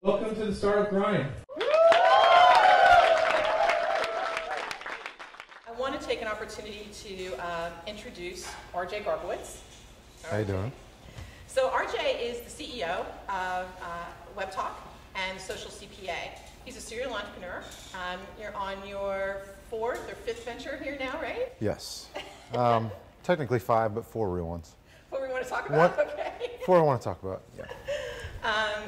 Welcome to the Startup Grind. I want to take an opportunity to introduce RJ Garbowicz. How you doing? So RJ is the CEO of Webtalk and Social CPA. He's a serial entrepreneur. You're on your 4th or 5th venture here now, right? Yes. Technically 5, but 4 real ones. What we want to talk about? What? Okay. 4 I want to talk about. Yeah.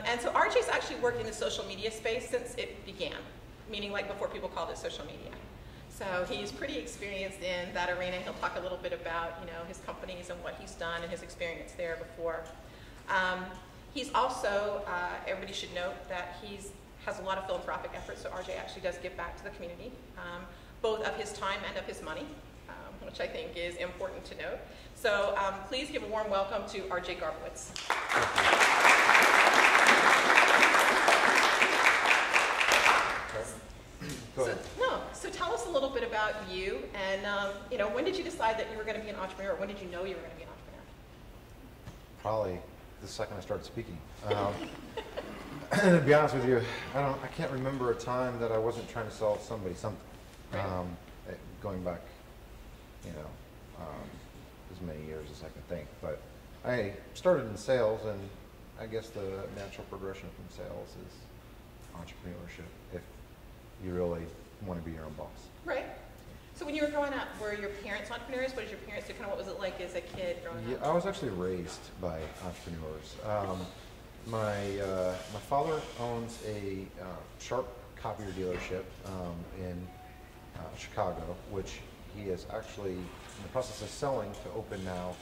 And so RJ's actually worked in the social media space since it began, meaning like before people called it social media. So he's pretty experienced in that arena. He'll talk a little bit about, his companies and what he's done and his experience there before. He's also, everybody should note that has a lot of philanthropic efforts, so RJ actually does give back to the community, both of his time and of his money, which I think is important to note. So please give a warm welcome to RJ Garbowicz. Go ahead. So tell us a little bit about you, and when did you decide that you were going to be an entrepreneur? When did you know you were going to be an entrepreneur? Probably the second I started speaking. To be honest with you, I can't remember a time that I wasn't trying to sell somebody something. Right. Going back, as many years as I can think. But I started in sales, and I guess the natural progression from sales is entrepreneurship. If you really want to be your own boss. Right. So when you were growing up, were your parents entrepreneurs? What did your parents do? What was it like as a kid growing up? I was actually raised by entrepreneurs. My father owns a Sharp copier dealership in Chicago, which he is actually in the process of selling to open now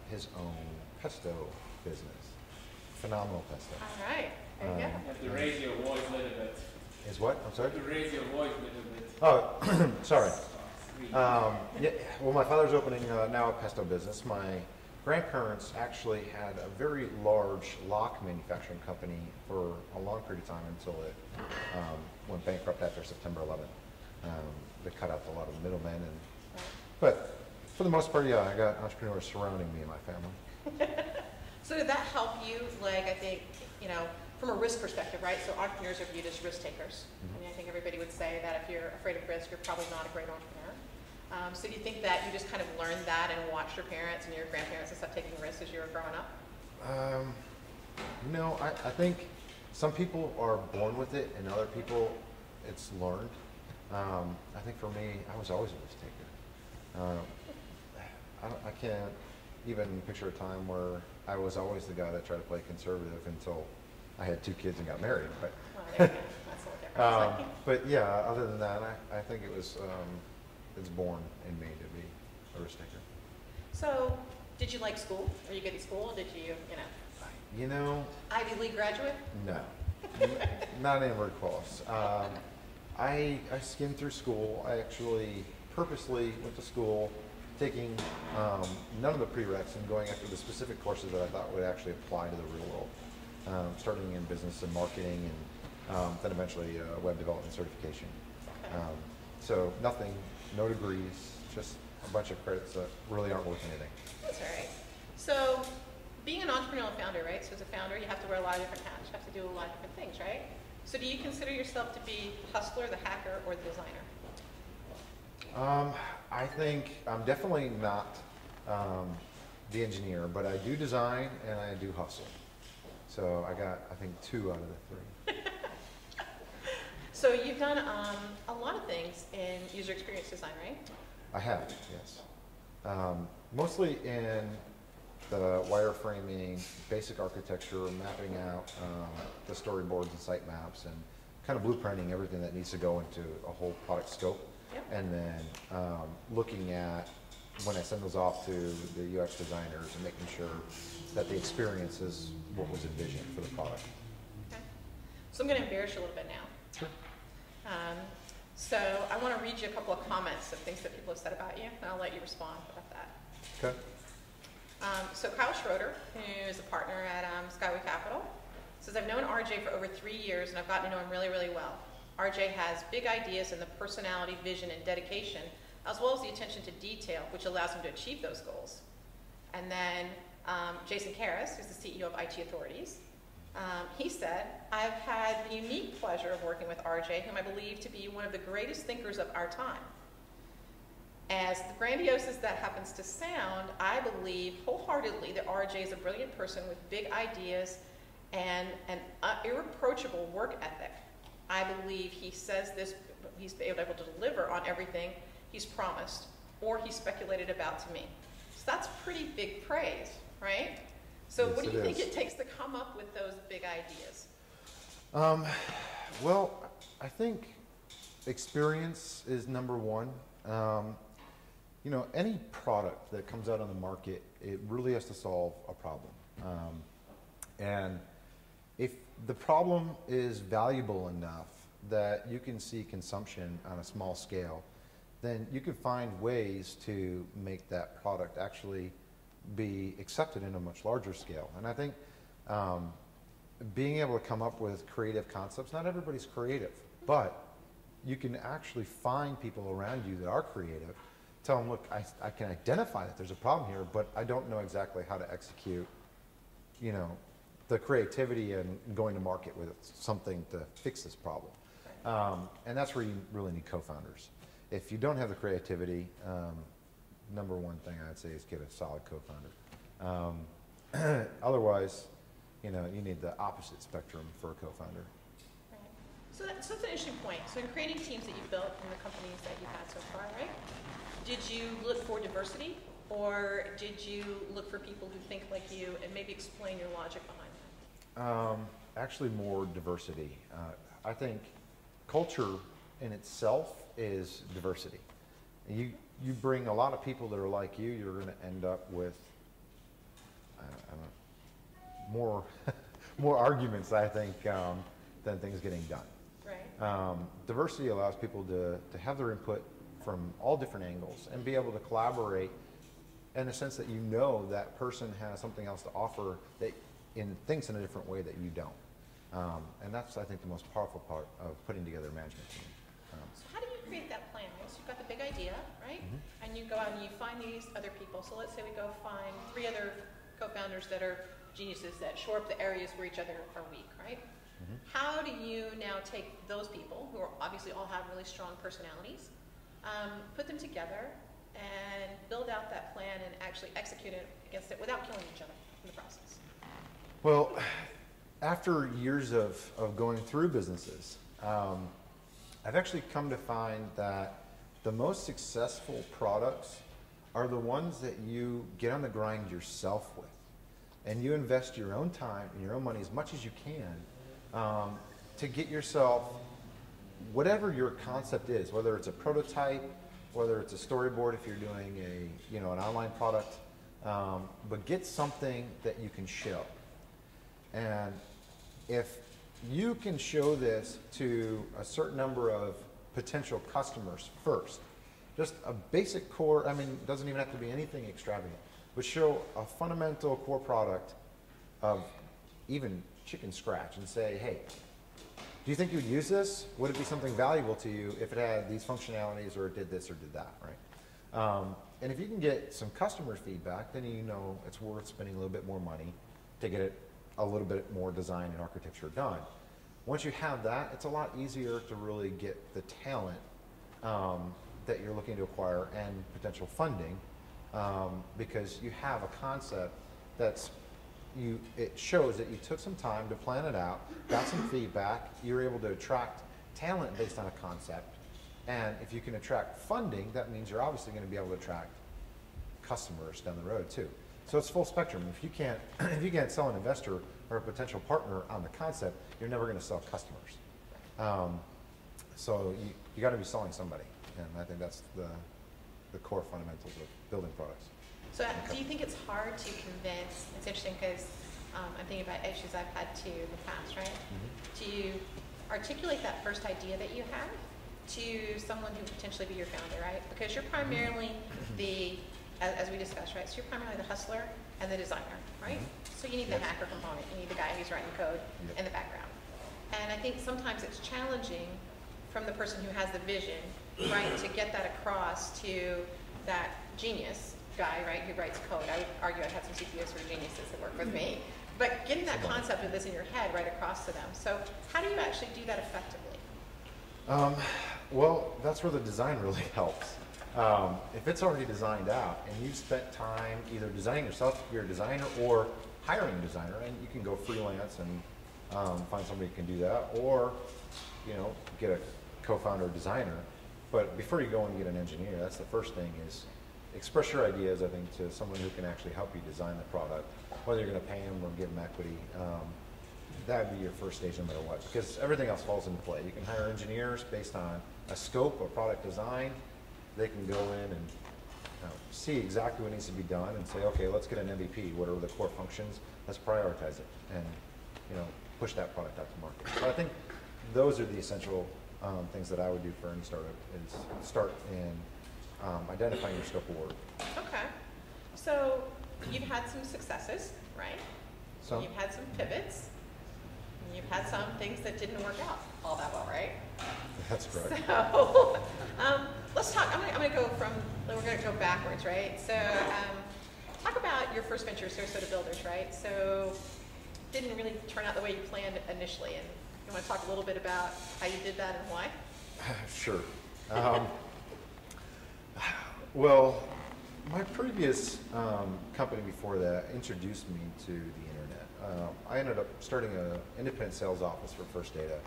his own pesto business. Phenomenal pesto. All right. There you go. You have to raise your voice a little bit. Is what? I'm sorry? You have to raise your voice a little bit. Oh, sorry. Yeah, well, my father's opening now a pesto business. My grandparents actually had a very large lock manufacturing company for a long period of time until it went bankrupt after September 11th. They cut out a lot of the middlemen, but for the most part, yeah, I got entrepreneurs surrounding me and my family. So did that help you, I think, from a risk perspective, right? So entrepreneurs are viewed as risk takers. Mm-hmm. I mean, I think everybody would say that if you're afraid of risk, you're probably not a great entrepreneur. So do you think that you just kind of learned that and watched your parents and your grandparents and stuff taking risks as you were growing up? I think some people are born with it, and other people, it's learned. I think for me, I was always a risk taker. I can't even picture a time where I was always the guy that tried to play conservative until I had 2 kids and got married. But, There you go. That's a little different. but yeah, other than that, I think it's born in me to be a risk taker. So did you like school? Were you good at school? Did you, Ivy League graduate? No, not anywhere close. I skimmed through school. I actually purposely went to school taking none of the prereqs and going after the specific courses that I thought would actually apply to the real world. Starting in business and marketing, and then eventually web development certification. So nothing, no degrees, just a bunch of credits that really aren't worth anything. That's all right. So being an entrepreneurial founder, right? So as a founder, you have to wear a lot of different hats. You have to do a lot of different things, right? So do you consider yourself to be the hustler, the hacker, or the designer? I think I'm definitely not the engineer, but I do design and I do hustle. So I got, I think, 2 out of the 3. So you've done a lot of things in user experience design, right? I have, yes. Mostly in the wireframing, basic architecture, mapping out the storyboards and site maps, and kind of blueprinting everything that needs to go into a whole product scope. Yep. And then looking at, when I send those off to the UX designers, and making sure that the experience is what was envisioned for the product. Okay. So I'm going to embarrass you a little bit now. Sure. So I want to read you a couple of comments of things that people have said about you, and I'll let you respond about that. Okay. So Kyle Schroeder, who is a partner at Skyway Capital, says, I've known RJ for over 3 years, and I've gotten to know him really, really well. RJ has big ideas and the personality, vision, and dedication, as well as the attention to detail, which allows him to achieve those goals. And then Jason Karras, who's the CEO of IT Authorities, He said, "I've had the unique pleasure of working with RJ, whom I believe to be one of the greatest thinkers of our time. As grandiose as that happens to sound, I believe wholeheartedly that RJ is a brilliant person with big ideas and an irreproachable work ethic. I believe he says this, he's been able to deliver on everything he's promised or he speculated about to me." So that's pretty big praise, right? So Yes, what do you think is. it takes to come up with those big ideas? Well, I think experience is number one. You know, any product that comes out on the market, it really has to solve a problem. And if the problem is valuable enough that you can see consumption on a small scale, then you can find ways to make that product actually be accepted in a much larger scale. And I think being able to come up with creative concepts, not everybody's creative, but you can actually find people around you that are creative, tell them, look, I can identify that there's a problem here, but I don't know exactly how to execute, you know, the creativity and going to market with something to fix this problem. And that's where you really need co-founders. If you don't have the creativity, number one thing I'd say is get a solid co-founder. Otherwise, you know, you need the opposite spectrum for a co-founder. Right. So that's an interesting point. So in creating teams that you've built in the companies that you've had so far, right? Did you look for diversity, or did you look for people who think like you, and maybe explain your logic behind that? Actually, more diversity. I think culture in itself is diversity. You bring a lot of people that are like you, you're going to end up with more arguments, I think, than things getting done. Right. Diversity allows people to have their input from all different angles and be able to collaborate in the sense that you know that person has something else to offer that thinks in a different way that you don't. And that's, I think, the most powerful part of putting together a management team. So how do you create that plan? Right? So you've got the big idea, right? Mm-hmm. And you go out and you find these other people. So let's say we go find 3 other co-founders that are geniuses that shore up the areas where each other are weak, right? Mm-hmm. How do you now take those people, who are obviously all have really strong personalities, put them together and build out that plan and actually execute it against it without killing each other in the process? Well, after years of going through businesses, I've actually come to find that the most successful products are the ones that you get on the grind yourself with. And you invest your own time and your own money as much as you can to get yourself, whatever your concept is, whether it's a prototype, whether it's a storyboard if you're doing an online product, but get something that you can show. And if you can show this to a certain number of potential customers first, just a basic core, I mean, it doesn't even have to be anything extravagant, but show a fundamental core product of even chicken scratch and say, hey, do you think you'd use this? Would it be something valuable to you if it had these functionalities or it did this or did that, right? And if you can get some customer feedback, then you know it's worth spending a little bit more money to get it a little bit more design and architecture done. Once you have that, it's a lot easier to really get the talent that you're looking to acquire and potential funding because you have a concept it shows that you took some time to plan it out, got some feedback, you're able to attract talent based on a concept, and if you can attract funding, that means you're obviously going to be able to attract customers down the road too. So it's full spectrum. If you can't sell an investor or a potential partner on the concept, you're never going to sell customers. So you got to be selling somebody, and I think that's the core fundamentals of building products. So do you think it's hard to convince, it's interesting because I'm thinking about issues I've had too in the past, right? Mm-hmm. To articulate that first idea that you have to someone who would potentially be your founder, right? Because you're primarily as we discussed, right? So you're primarily the hustler and the designer, right? So you need the hacker component, you need the guy who's writing code in the background. And I think sometimes it's challenging from the person who has the vision, right, to get that across to that genius guy, right, who writes code. I would argue I have some CTOs who are geniuses that work with me. But getting that concept of this in your head right across to them. So how do you actually do that effectively? Well, that's where the design really helps. If it's already designed out and you've spent time either designing yourself, you're a designer, or hiring a designer, and you can go freelance and find somebody who can do that, or get a co-founder or designer. But before you go and get an engineer, that's the first thing, is express your ideas, I think, to someone who can actually help you design the product, whether you're going to pay them or give them equity. That would be your first stage no matter what, because everything else falls into play. You can hire engineers based on a scope of product design. They can go in and see exactly what needs to be done and say, okay, let's get an MVP. What are the core functions? Let's prioritize it and push that product out to market. So I think those are the essential things that I would do for any startup, is start in identifying your scope of work. Okay. So you've had some successes, right? So You've had some pivots. And you've had some things that didn't work out all that well, right? that's correct. So let's talk. I'm gonna go from. We're gonna go backwards, right? So talk about your first venture, Sarasota Builders, right? So didn't really turn out the way you planned initially, and you want to talk a little bit about how you did that and why? Sure. Well, my previous company before that introduced me to the internet. I ended up starting an independent sales office for First Data,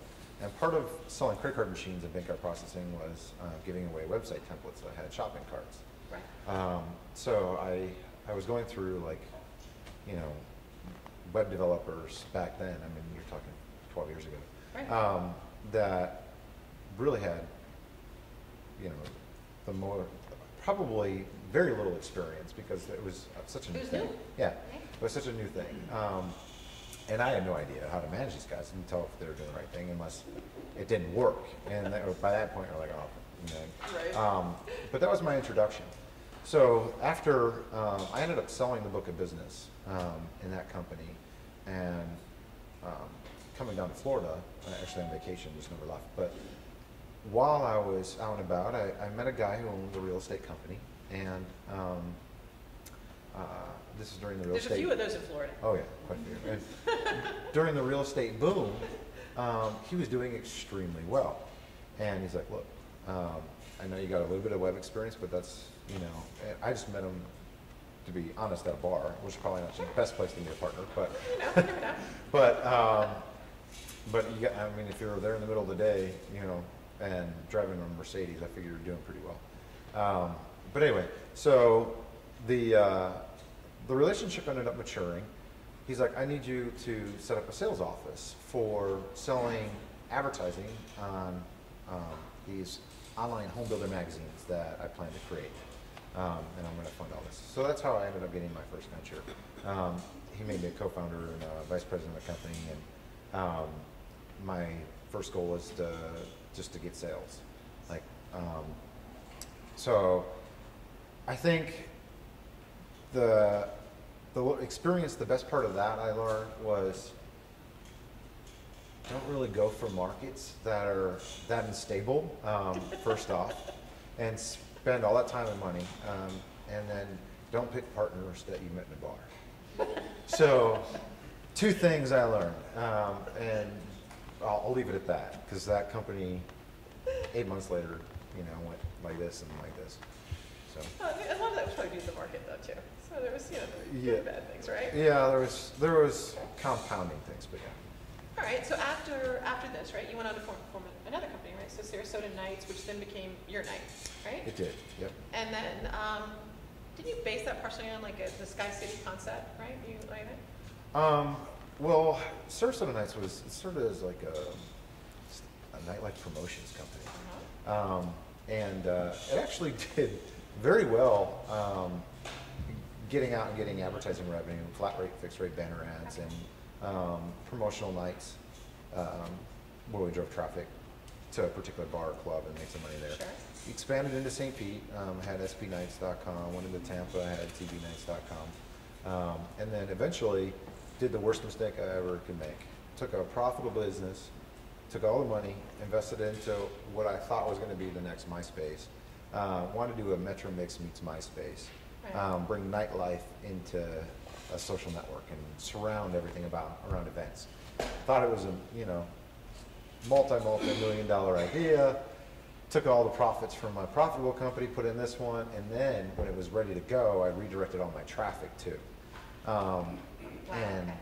and part of selling credit card machines and bank card processing was giving away website templates that had shopping carts. Right. So I was going through web developers back then. I mean, you're talking 12 years ago. Right. That really had, probably very little experience, because it was such a new thing. New. Yeah, Right. it was such a new thing. And I had no idea how to manage these guys and tell if they were doing the right thing unless it didn't work. And by that point, you're like, oh, Right. But that was my introduction. So after, I ended up selling the book of business in that company, and coming down to Florida, actually on vacation, just never left. But while I was out and about, I met a guy who owned a real estate company, and this is during the real estate. There's a few of those in Florida. Oh yeah, quite a few. And during the real estate boom, he was doing extremely well, and he's like, "Look, I know you got a little bit of web experience, but that's and I just met him, to be honest, at a bar, which is probably not the best place to be a partner, but Never know. but you got, I mean, if you're there in the middle of the day, and driving a Mercedes, I figure you're doing pretty well. But anyway, so the relationship ended up maturing. He's like, I need you to set up a sales office for selling advertising on these online home builder magazines that I plan to create. And I'm going to fund all this. So that's how I ended up getting my first venture. He made me a co-founder and vice president of the company, and my first goal was just to get sales. So I think the experience, the best part of that I learned was, don't really go for markets that are that unstable, first off, and spend all that time and money, and then don't pick partners that you met in a bar. So, two things I learned, and I'll leave it at that, because that company, 8 months later, went like this and like this. So. A lot of that was probably due to the market, though, too. So there was, good and bad things, right? Yeah, there was compounding things, but yeah. All right. So after this, right, you went on to form another company, right? So Sarasota Nights, which then became YourNight, right? It did. Yep. And then, did you base that partially on the Sky City concept, right? You like that? Well, Sarasota Nights was sort of as like a nightlife promotions company. Uh-huh. And it actually did very well getting out and getting advertising revenue, flat rate, fixed rate banner ads, and promotional nights where we drove traffic to a particular bar or club and made some money there. Sure. Expanded into St. Pete, had spnights.com, went into Tampa, had tbnights.com, and then eventually did the worst mistake I ever could make. Took a profitable business, took all the money, invested into what I thought was going to be the next MySpace. Wanted to do a Metro Mix meets MySpace. Right. Bring nightlife into a social network and surround everything around events. Thought it was a, you know, multi-million-dollar idea. Took all the profits from my profitable company, put in this one, and then when it was ready to go, I redirected all my traffic too. And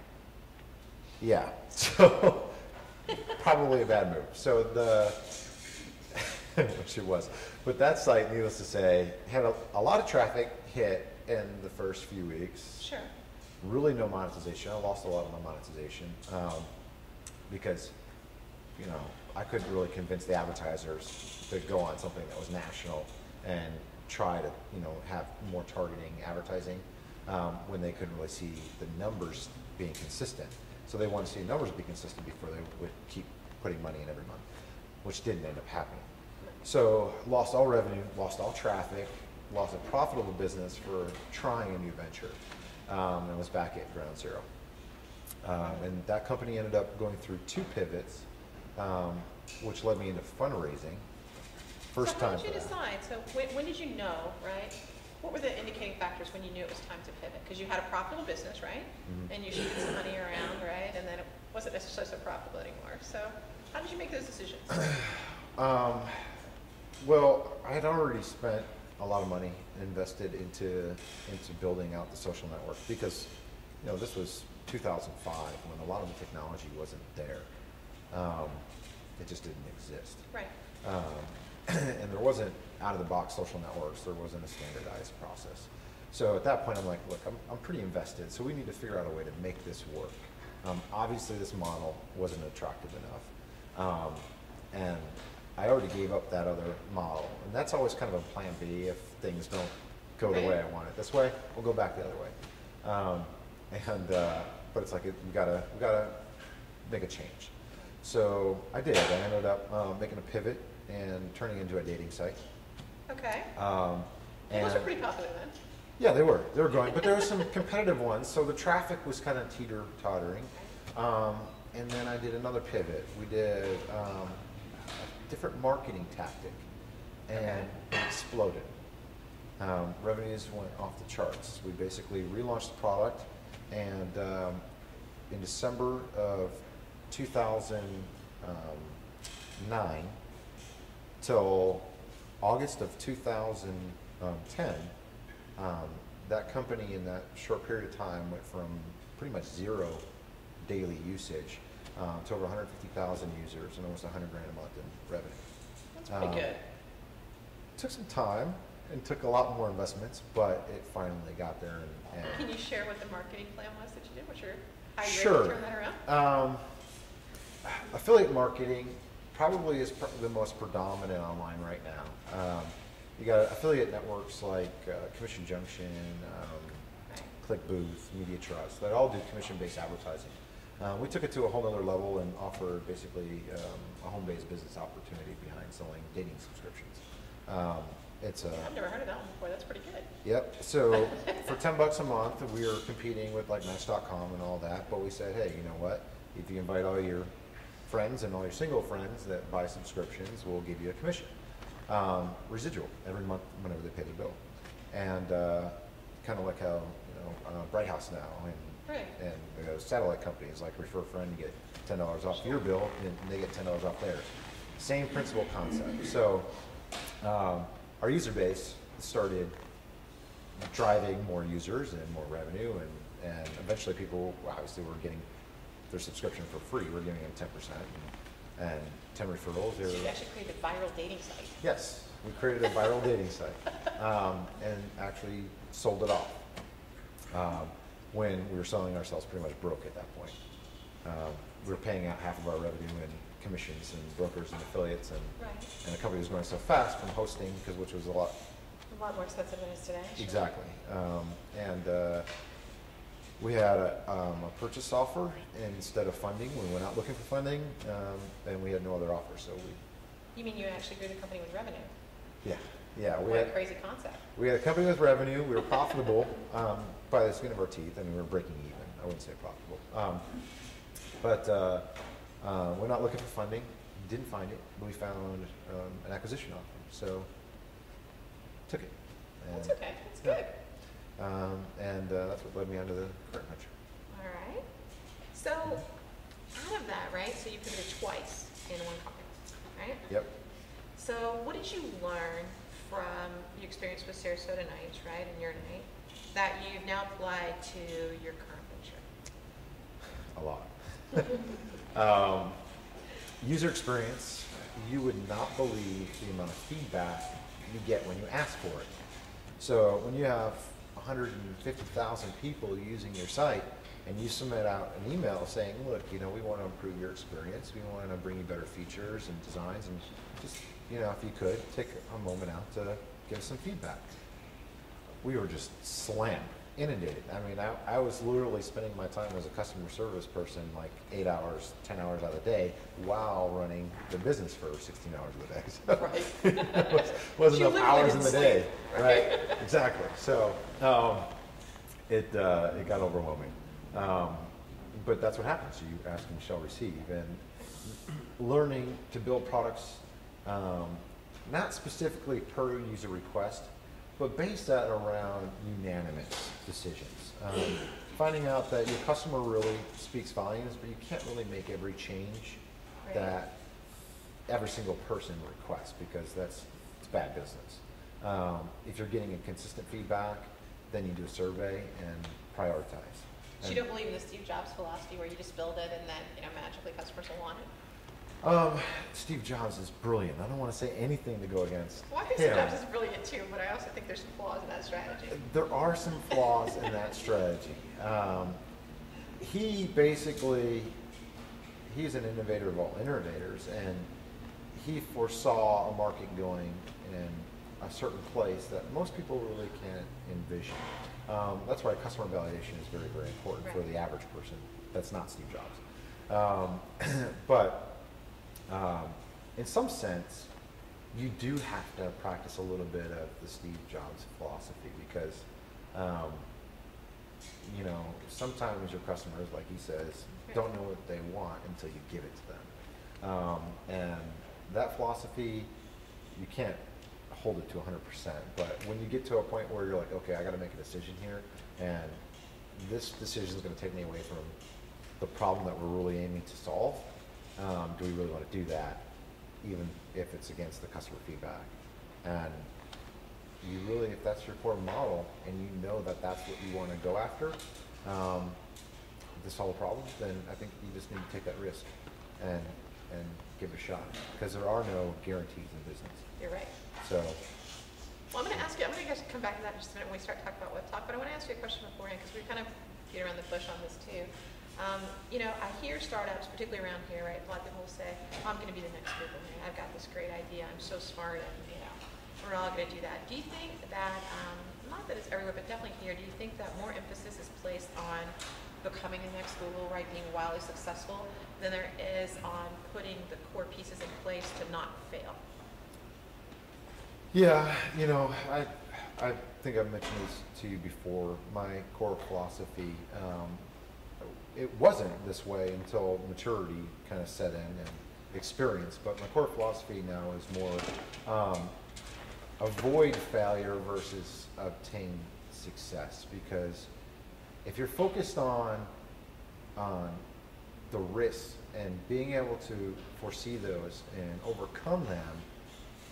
yeah, so probably a bad move. So which it was. But that site, needless to say, had a lot of traffic hit in the first few weeks. Sure. Really no monetization. I lost a lot of my monetization because, you know, I couldn't really convince the advertisers to go on something that was national and try to, you know, have more targeting advertising when they couldn't really see the numbers being consistent. So they wanted to see numbers be consistent before they would keep putting money in every month, which didn't end up happening. So lost all revenue, lost all traffic, lost a profitable business for trying a new venture, and was back at ground zero. And that company ended up going through 2 pivots, which led me into fundraising. First time. So how did you decide? So when did you know, right? What were the indicating factors when you knew it was time to pivot? Because you had a profitable business, right? Mm-hmm. And you shifted some money around, right? And then it wasn't necessarily so profitable anymore. So how did you make those decisions? Well, I had already spent a lot of money invested into building out the social network because, you know, this was 2005 when a lot of the technology wasn't there. It just didn't exist. Right. And there wasn't out-of-the-box social networks. There wasn't a standardized process. So at that point, I'm like, look, I'm pretty invested, so we need to figure out a way to make this work. Obviously, this model wasn't attractive enough. And I already gave up that other model. And that's always kind of a plan B. If things don't go the way I want it this way, we'll go back the other way. But it's like, we gotta make a change. So I did. I ended up making a pivot and turning into a dating site. Okay. And those are pretty popular then. Yeah, they were. They were growing, but there were some competitive ones. So the traffic was kind of teeter-tottering. And then I did another pivot. We did a different marketing tactic, and it exploded. Revenues went off the charts. We basically relaunched the product, and in December of 2009 till August of 2010, that company in that short period of time went from pretty much 0 daily usage to over 150,000 users and almost $100,000 a month in revenue. That's pretty good. Took some time and took a lot more investments, but it finally got there. And Can you share what the marketing plan was that you did? How you sure. turn that around? Affiliate marketing probably is the most predominant online right now. You got affiliate networks like Commission Junction, ClickBooth, Media Trust, that all do commission-based advertising. We took it to a whole other level and offered basically a home-based business opportunity behind selling dating subscriptions. I've never heard of that one before. That's pretty good. Yep. So for $10 a month, we were competing with like Match.com and all that. But we said, hey, you know what? If you invite all your friends and all your single friends that buy subscriptions, we'll give you a commission, residual every month whenever they pay the bill, and kind of like how Bright House now and satellite companies like refer a friend, you get $10 off your bill, and they get $10 off theirs. Same principle concept. So our user base started driving more users and more revenue, and eventually people obviously were getting their subscription for free. We're giving them 10% and 10 referrals. So you actually created a viral dating site. Yes, we created a viral dating site and actually sold it off when we were selling ourselves pretty much broke at that point. We were paying out half of our revenue in commissions and brokers and affiliates, and the company was growing so fast from hosting, which was a lot more expensive than it is today. Sure. Exactly. We had a purchase offer instead of funding. We went out looking for funding, and we had no other offer. So You mean you actually grew the company with revenue? Yeah. What a crazy concept. We had a company with revenue. We were profitable by the skin of our teeth. I mean, we were breaking even. I wouldn't say profitable. We're not looking for funding. Didn't find it, but we found an acquisition offer. So took it. That's okay. That's good. and that's what led me onto the current venture. All right. So out of that, right, so you pivoted twice in one company, right? Yep. So what did you learn from your experience with Sarasota Nights, right, and YourNight, that you've now applied to your current venture? A lot. User experience, you would not believe the amount of feedback you get when you ask for it. So when you have 150,000 people using your site and you submit out an email saying, look, we want to improve your experience, we want to bring you better features and designs, and just, if you could, take a moment out to give us some feedback. We were just slammed, inundated. I mean, I was literally spending my time as a customer service person like 8 hours, 10 hours out of the day while running the business for 16 hours of the day. So Right. wasn't You enough literally hours in didn't the day. sleep, Right, exactly. So it got overwhelming. But that's what happens. You ask and you shall receive. And learning to build products, not specifically per user request, but based that around unanimous decisions. Finding out that your customer really speaks volumes, but you can't really make every change Right. that every single person requests, because it's bad business. If you're getting a consistent feedback, then you do a survey and prioritize. So you don't believe in the Steve Jobs philosophy where you just build it and then, magically customers will want it? Steve Jobs is brilliant. I don't want to say anything to go against Well, I think him. Steve Jobs is brilliant too, but I also think there's some flaws in that strategy. There are some flaws in that strategy. He basically, he's an innovator of all innovators, and he foresaw a market going in a certain place that most people really can't envision. That's why customer validation is very, very important for the average person. That's not Steve Jobs. But in some sense, you do have to practice a little bit of the Steve Jobs philosophy, because sometimes your customers, like he says, don't know what they want until you give it to them. And that philosophy, you can't hold it to 100%, but when you get to a point where you're like, okay, I got to make a decision here, and this decision is going to take me away from the problem that we're really aiming to solve, do we really want to do that, even if it's against the customer feedback? And you really, if that's your core model, and you know that that's what you want to go after to solve a problem, then I think you just need to take that risk and give it a shot, because there are no guarantees in business. You're right. So, Well, I'm going to ask you, I'm going to come back to that in just a minute when we start talking about Webtalk, but I want to ask you a question beforehand, because we kind of get around the bush on this too. I hear startups, particularly around here, right? A lot of people will say, I'm going to be the next Google, right? I've got this great idea, I'm so smart, and we're all going to do that. Do you think that, not that it's everywhere, but definitely here, do you think that more emphasis is placed on becoming the next Google, right, being wildly successful, than there is on putting the core pieces in place to not fail? yeah, I think I've mentioned this to you before. My core philosophy, it wasn't this way until maturity kind of set in and experience, but my core philosophy now is more avoid failure versus obtain success. Because if you're focused on the risks and being able to foresee those and overcome them,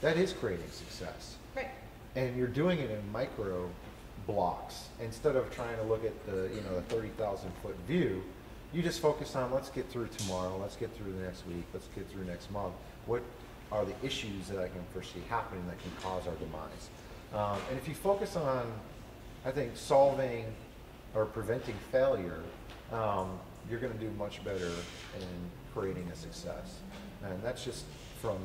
that is creating success. Right. And you're doing it in micro blocks instead of trying to look at the 30,000 foot view. You just focus on, let's get through tomorrow, let's get through the next week, let's get through next month. What are the issues that I can foresee happening that can cause our demise? And if you focus on, I think, solving or preventing failure, you're going to do much better in creating a success. And that's just from,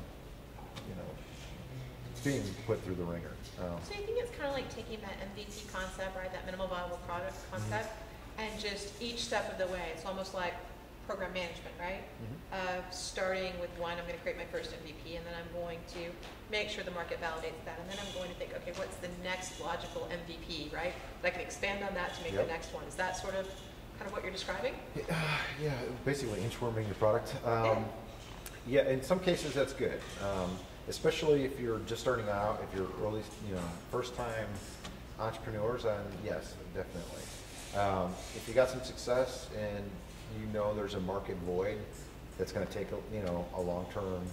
being put through the ringer. So you think it's kind of like taking that MVP concept, right, that minimal viable product concept, and just each step of the way, it's almost like program management, right? Starting with one, I'm going to create my first MVP, and then I'm going to make sure the market validates that, and then I'm going to think, okay, what's the next logical MVP, right? That I can expand on that to make the next one. Is that sort of kind of what you're describing? Yeah, basically inchworming your product. Yeah, in some cases that's good. Especially if you're just starting out, if you're early, first time entrepreneurs, and yes, definitely. If you got some success and you know there's a market void that's going to take a long-term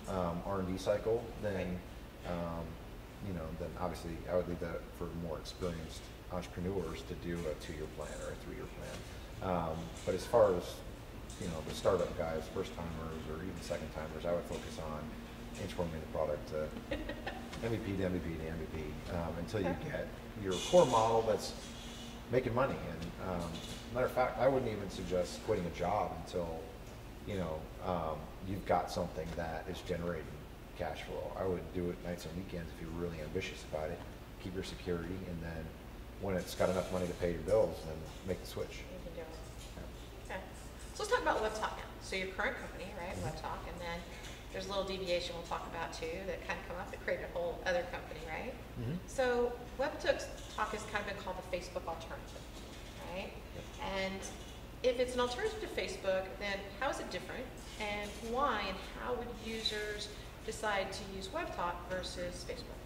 R&D cycle, then then obviously I would leave that for more experienced entrepreneurs to do a 2-year plan or a 3-year plan. But as far as the startup guys, first timers, or even second timers, I would focus on transforming the product to MVP to MVP to MVP until you get your core model that's making money. And matter of fact, I wouldn't even suggest quitting a job until you've got something that is generating cash flow. I would do it nights and weekends if you're really ambitious about it. Keep your security, and then when it's got enough money to pay your bills, then make the switch. You can do it. Yeah. Okay. So let's talk about Webtalk now. So your current company, right, Webtalk, and then there's a little deviation we'll talk about too that kind of come up that created a whole other company, right? So Webtalk has kind of been called the Facebook alternative, right? And if it's an alternative to Facebook, then how is it different, and why, and how would users decide to use Webtalk versus Facebook?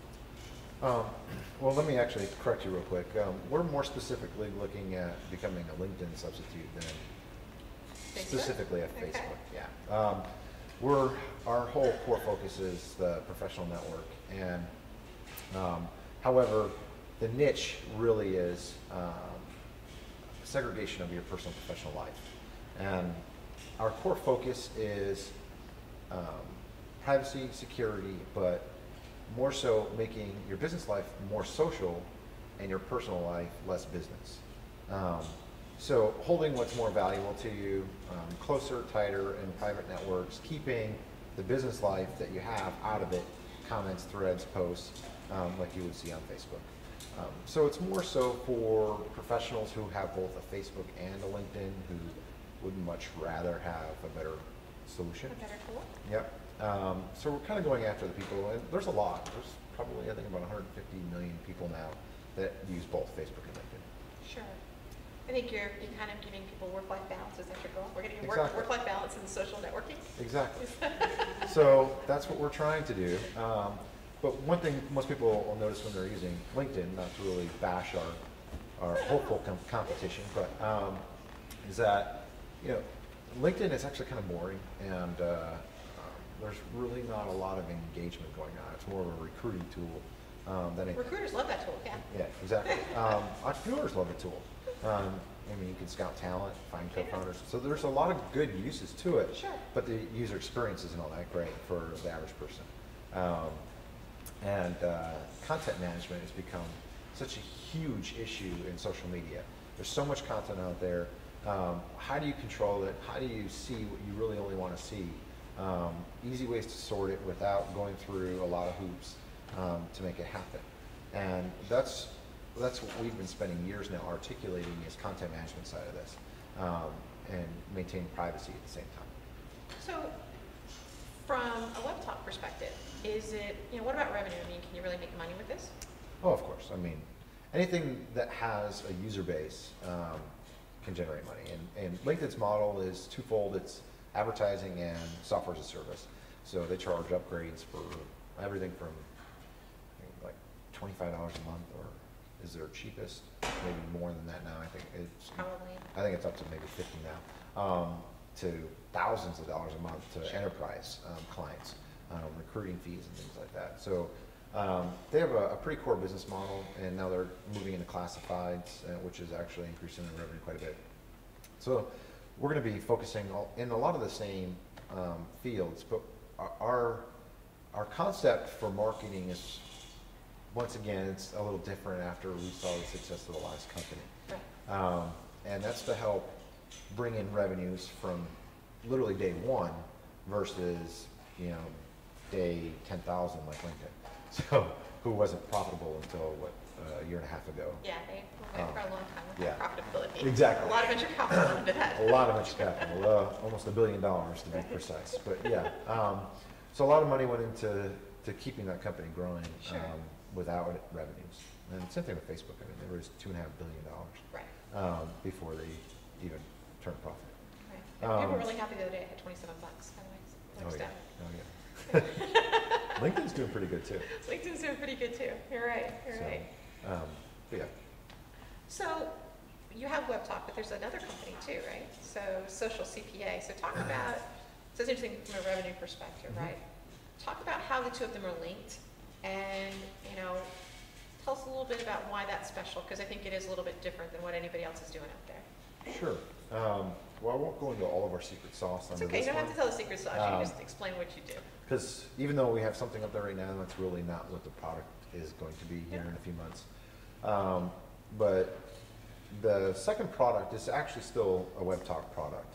Well, let me actually correct you real quick. We're more specifically looking at becoming a LinkedIn substitute than specifically at Facebook. Yeah. Our whole core focus is the professional network, and however, the niche really is segregation of your personal and professional life. And our core focus is privacy, security, but more so making your business life more social and your personal life less business. So holding what's more valuable to you, closer, tighter, and private networks, keeping the business life that you have out of it, comments, threads, posts, like you would see on Facebook. So it's more so for professionals who have both a Facebook and a LinkedIn, who would much rather have a better solution. A better tool? Yep. So we're kind of going after the people, and there's a lot. There's probably, I think, about 150 million people now that use both Facebook and LinkedIn. Sure. I think you're kind of giving people work-life balance. Is that your goal? We're getting Exactly. work-life balance in the social networking? Exactly. So that's what we're trying to do. But one thing most people will notice when they're using LinkedIn, not to really bash our hopeful competition, but is that LinkedIn is actually kind of boring, and there's really not a lot of engagement going on. It's more of a recruiting tool than a Recruiters love that tool, yeah. Yeah, exactly. Entrepreneurs love the tool. You can scout talent, find co-founders. So there's a lot of good uses to it. Sure. But the user experience isn't all that great for the average person. Content management has become such a huge issue in social media. There's so much content out there. How do you control it? How do you see what you really only want to see? Easy ways to sort it without going through a lot of hoops to make it happen. And that's what we've been spending years now articulating, is content management side of this, and maintaining privacy at the same time. So from a Webtalk perspective, is it, what about revenue? Can you really make money with this? Oh, of course. Anything that has a user base can generate money. And LinkedIn's model is twofold. It's advertising and software as a service. So they charge upgrades for everything from like $25 a month, or is their cheapest, maybe more than that now. I think it's up to maybe 50 now, to thousands of dollars a month to enterprise clients, recruiting fees and things like that. So they have a pretty core business model, and now they're moving into classifieds, which is actually increasing their revenue quite a bit. So we're going to be focusing in a lot of the same fields, but our concept for marketing is, once again, it's a little different after we saw the success of the last company. Right. And that's to help bring in revenues from literally day one versus, day 10,000 like LinkedIn. So who wasn't profitable until, a year and a half ago. Yeah, they were there for a long time with yeah. profitability. Exactly. A lot of venture capital into that. A lot of venture capital, almost $1 billion to be precise. But yeah, so a lot of money went into keeping that company growing. Sure. Without revenues. And same thing with Facebook. They raised $2.5 billion Right. Before they even turned profit. Right. People were really happy the other day. I had $27, by the way. Oh yeah. LinkedIn's doing pretty good too. LinkedIn's doing pretty good too. You're right. You're right. But yeah. So you have Webtalk, but there's another company too, right? So Social CPA. So talk about, so it's interesting from a revenue perspective, right? Talk about how the two of them are linked, and tell us a little bit about why that's special, because I think it is a little bit different than what anybody else is doing out there. Sure. Well, I won't go into all of our secret sauce. It's okay, you don't have to tell the secret sauce, you can just explain what you do. Because even though we have something up there right now, that's really not what the product is going to be here in a few months. But the second product is actually still a Webtalk product.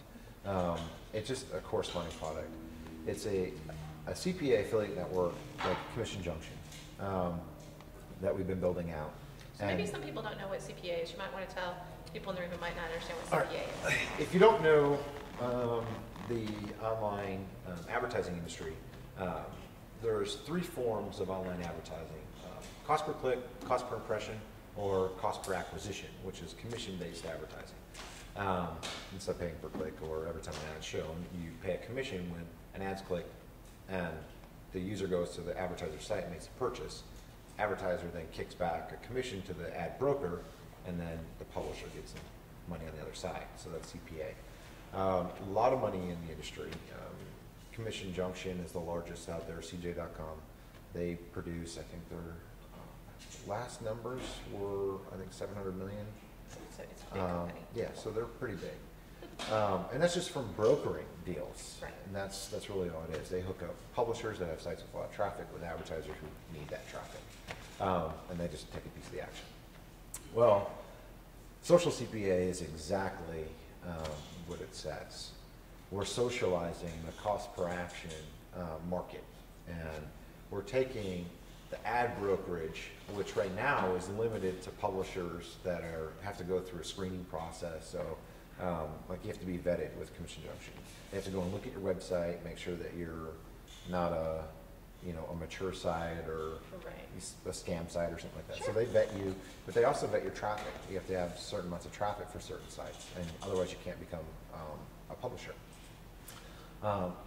It's just a corresponding product. It's a CPA affiliate network, like Commission Junction, that we've been building out. So maybe some people don't know what CPA is. You might want to tell people in the room who might not understand what CPA is. If you don't know the online advertising industry, there's three forms of online advertising: cost per click, cost per impression, or cost per acquisition, which is commission-based advertising. Instead of paying per click or every time an ad's shown, you pay a commission when an ad's clicked and the user goes to the advertiser's site and makes a purchase. Advertiser then kicks back a commission to the ad broker, and then the publisher gets some money on the other side. So that's CPA. A lot of money in the industry. Commission Junction is the largest out there, CJ.com. They produce, I think their last numbers were, I think, 700 million. So it's a big company. Yeah, so they're pretty big. And that's just from brokering deals. Right. And that's really all it is. They hook up publishers that have sites with a lot of traffic with advertisers who need that traffic. And they just take a piece of the action. Well, Social CPA is exactly what it says. We're socializing the cost per action market. And we're taking the ad brokerage, which right now is limited to publishers that have to go through a screening process. So like you have to be vetted with Commission Junction. They have to go and look at your website, make sure that you're not a mature site or a scam site or something like that. Sure. So they vet you, but they also vet your traffic. You have to have certain amounts of traffic for certain sites, and otherwise you can't become a publisher.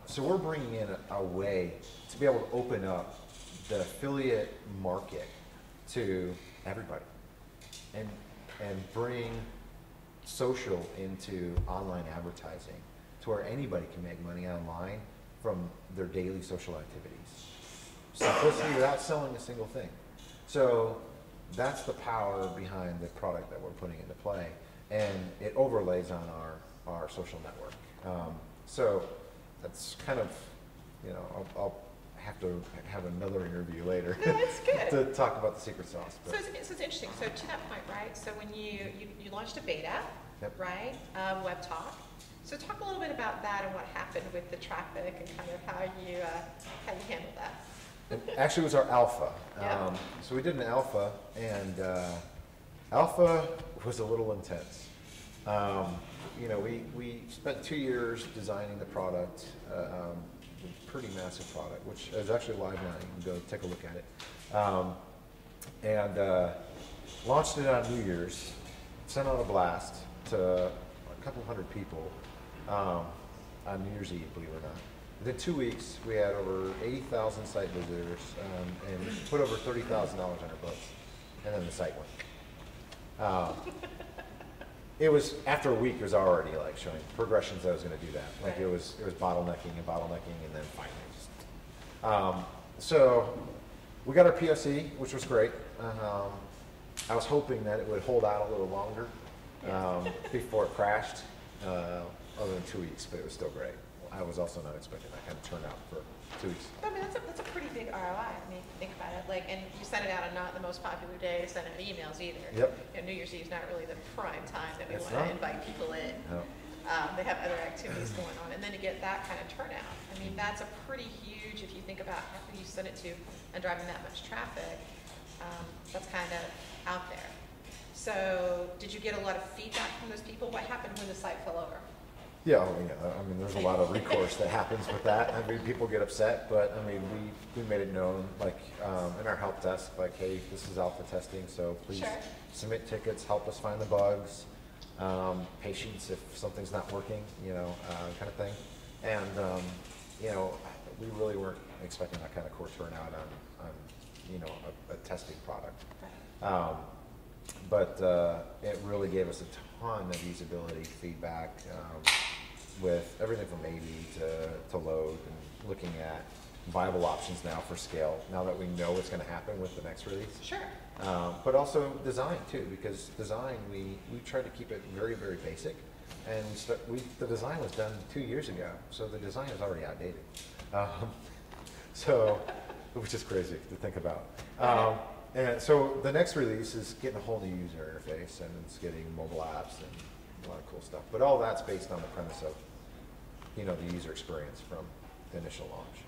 So we're bringing in a way to be able to open up the affiliate market to everybody and bring social into online advertising to where anybody can make money online from their daily social activities. Simplicity without selling a single thing. So that's the power behind the product that we're putting into play, and it overlays on our social network. So that's kind of, I'll have to have another interview later. No, that's good. To talk about the secret sauce. So it's interesting. So to that point, right? So when you launched a beta, Yep. right? Webtalk. So talk a little bit about that and what happened with the traffic and kind of how you handled that. It actually was our alpha. Yeah. So we did an alpha, and alpha was a little intense. We spent 2 years designing the product, a pretty massive product, which is actually live now. You can go take a look at it. And launched it on New Year's, sent out a blast to a couple hundred people on New Year's Eve, believe it or not. Within 2 weeks, we had over 80,000 site visitors and put over $30,000 on our books, and then the site went. It was, after a week, it was already like showing progressions that I was going to do that. Like it was bottlenecking, and then finally so we got our POC, which was great. I was hoping that it would hold out a little longer before it crashed, other than 2 weeks, but it was still great. I was also not expecting that kind of turnout for 2 weeks. I mean, that's a pretty big ROI. I mean, think about it. And you sent it out on not the most popular day to send out emails either. Yep. New Year's Eve is not really the prime time that we It's want to not. invite people in. No. They have other activities going on, and then to get that kind of turnout, I mean, that's a pretty huge. If you think about who you send it to and driving that much traffic, that's kind of out there. So, did you get a lot of feedback from those people? What happened when the site fell over? Yeah, I mean, there's a lot of recourse that happens with that. I mean, people get upset, but I mean, we made it known, like in our help desk, like, hey, this is alpha testing, so please Sure. submit tickets, help us find the bugs, patience if something's not working, kind of thing. And we really weren't expecting that kind of core turnout on a testing product. Right. but it really gave us a ton of usability feedback with everything from A/B to load, and looking at viable options now for scale, now that we know what's going to happen with the next release. Sure. But also design too, because design, we tried to keep it very, very basic. And the design was done 2 years ago, so the design is already outdated. Which is crazy to think about. And so the next release is getting a whole new user interface, and it's getting mobile apps and a lot of cool stuff. But all that's based on the premise of, the user experience from the initial launch.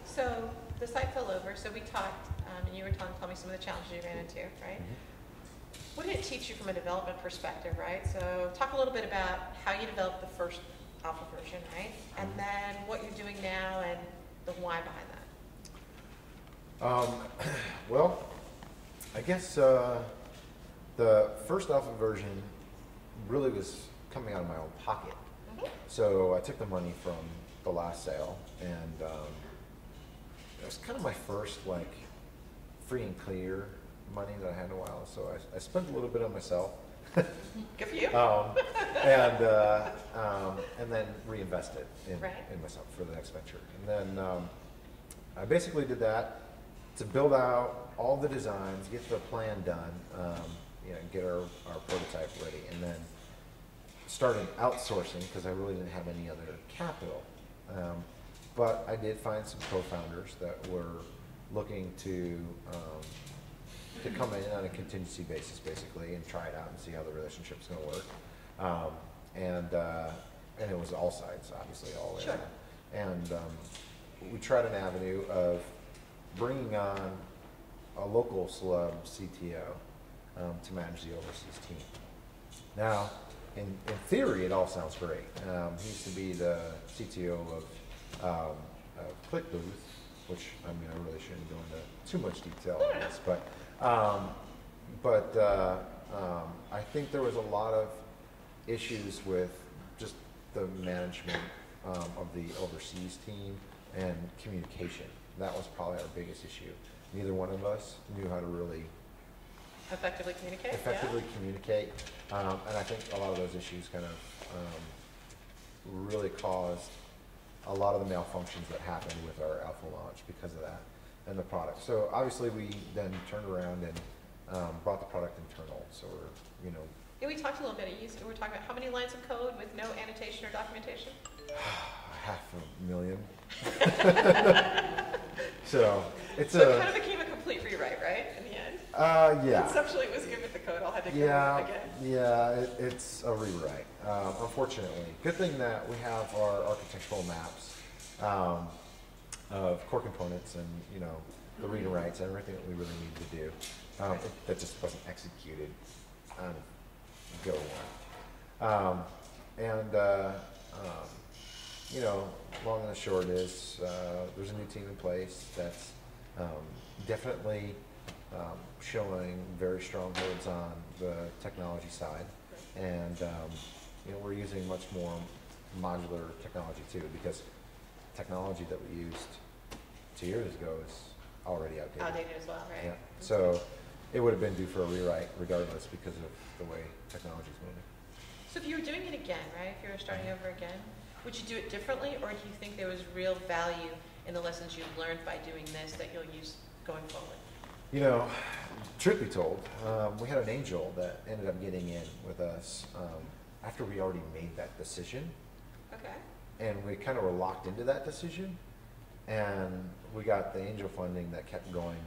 So the site fell over, so we talked, and you were telling me some of the challenges you ran into, right? Mm-hmm. What did it teach you from a development perspective, right? So talk a little bit about how you developed the first alpha version, right? And then what you're doing now and the why behind that. Well, I guess the first alpha version really was coming out of my own pocket. Mm-hmm. So I took the money from the last sale, and it was kind of my first free and clear money that I had in a while. So I spent a little bit on myself. Good for you. And then reinvested in myself for the next venture. And then I basically did that to build out all the designs, get the plan done, get our prototype ready, and then started outsourcing because I really didn't have any other capital. But I did find some co-founders that were looking to come in on a contingency basis, basically, and try it out and see how the relationship's going to work. And it was all sides, obviously, all in. Sure. And we tried an avenue of bringing on a local celeb CTO to manage the overseas team. Now, in theory, it all sounds great. He used to be the CTO of ClickBooth, which I really shouldn't go into too much detail on this, but I think there was a lot of issues with just the management of the overseas team and communication. That was probably our biggest issue. Neither one of us knew how to really Effectively communicate. And I think a lot of those issues kind of really caused a lot of the malfunctions that happened with our alpha launch because of that and the product. So obviously we then turned around and brought the product internal. So we're, Yeah, we talked a little bit. We were talking about how many lines of code with no annotation or documentation? 500,000. So it kind of became a complete rewrite, right? In the end. Yeah. Conceptually, it was good, but the code all had to go again. Yeah, it's a rewrite. Unfortunately, good thing that we have our architectural maps of core components and the read and writes and everything that we really need to do. That just wasn't executed on go one. Long and the short is there's a new team in place that's definitely showing very strong holds on the technology side, and we're using much more modular technology too, because technology that we used 2 years ago is already outdated. Outdated as well, right? Yeah. So it would have been due for a rewrite regardless because of the way technology is moving. So if you were doing it again, right? If you were starting over again, would you do it differently, or do you think there was real value in the lessons you've learned by doing this that you'll use going forward? Truth be told, we had an angel that ended up getting in with us after we already made that decision. Okay. And we kind of were locked into that decision. And we got the angel funding that kept going